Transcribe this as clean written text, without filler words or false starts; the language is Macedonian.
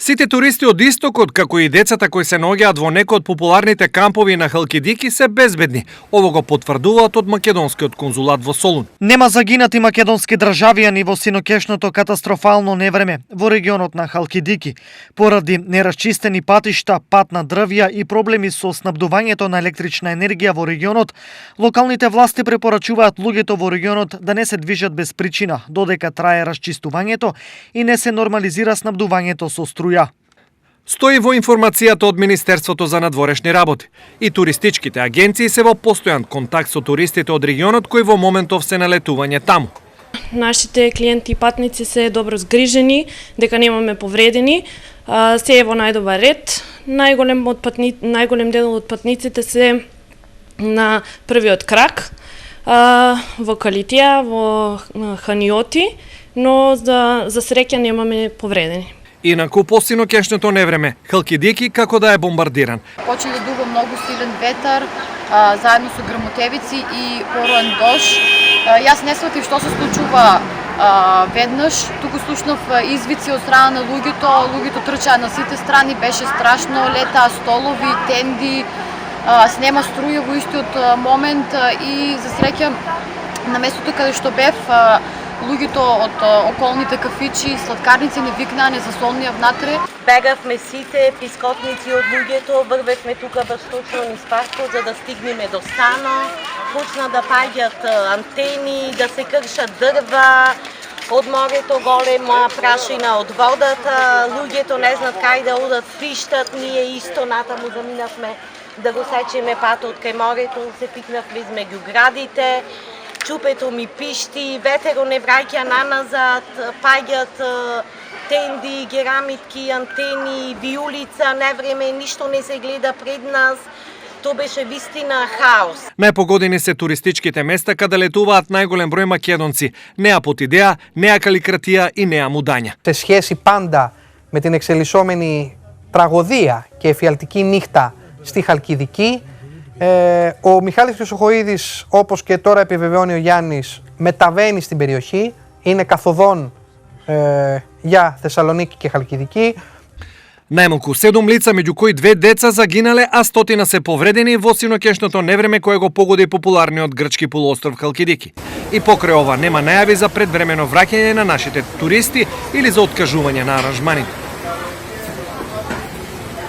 Сите туристи од истокот, како и децата кои се наоѓаат во некои од популарните кампови на Халкидики, се безбедни. Ово го потврдуваат од македонскиот конзулат во Солун. Нема загинати македонски државјани во синокешното катастрофално невреме во регионот на Халкидики, поради нерасчистени патишта, пат на дрвја и проблеми со снабдувањето на електрична енергија во регионот. Локалните власти препорачуваат луѓето во регионот да не се движат без причина, додека трае расчистувањето и не се нормализира снабдувањето со струја. Стои во информацијата од Министерството за надворешни работи. И туристичките агенции се во постојан контакт со туристите од регионот кои во моментов се на летување таму. Нашите клиенти и патници се добро згрижени, дека немаме повредени, се е во најдобар ред. Најголем дел од патниците се на првиот крак, во Калитија, во Ханиоти, но за среќа немаме повредени. Инаку по синокешното невреме, Халкидики како да е бомбардиран. Почна да дува многу силен ветар, заедно со грмотевици и пороен дожд. Јас не сватив што се случува веднаш. Туку слушнав извици од страна на луѓето. Луѓето трчаа на сите страни, беше страшно, летаа столови, тенди, снема струја во истиот момент и за среќа на местото каде што бев, луѓето од околните кафичи, сладкарници не викнаа, не заслонија внатре. Бегавме сите пискотници од луѓето, врвевме тука точно низ паркот за да стигнеме до стано. Почна да паѓат антени, да се кршат дрва, од морето голема прашина од водата, луѓето не знаат кај да одат, пиштат, ние исто натаму заминавме да го сечеме патот кај морето, се пикнавме измеѓу градите. Чупето ми пишти, ветеро не враќа наназад, паѓат тенди, керамитки, антени, виулица, невреме, ништо не се гледа пред нас. То беше вистина хаос. Најпогодени се туристичките места каде летуваат најголем број македонци. Неа Ποτιδέα, Νέα Καλλικρατία и Νέα Μουδάνια. Σε σχέση πάντα με την εξελισσόμενη τραγωδία και εφιαλτική νύχτα στη Χαλκιδική, ο Μιχάλης Χρυσοχοΐδης, όπως και τώρα επιβεβαιώνει ο Γιάννης, μεταβαίνει στην περιοχή, είναι καθοδόν για Θεσσαλονίκη και Χαλκιδική. Најмалку 7 лица, меѓу кои 2 деца загинале, а стотина се повредени во синокешното невреме кое го погоди популарниот грчки полуостров Халкидики. И покрај ова нема најави за предвремено враќање на нашите туристи или за откажување на аранжманите.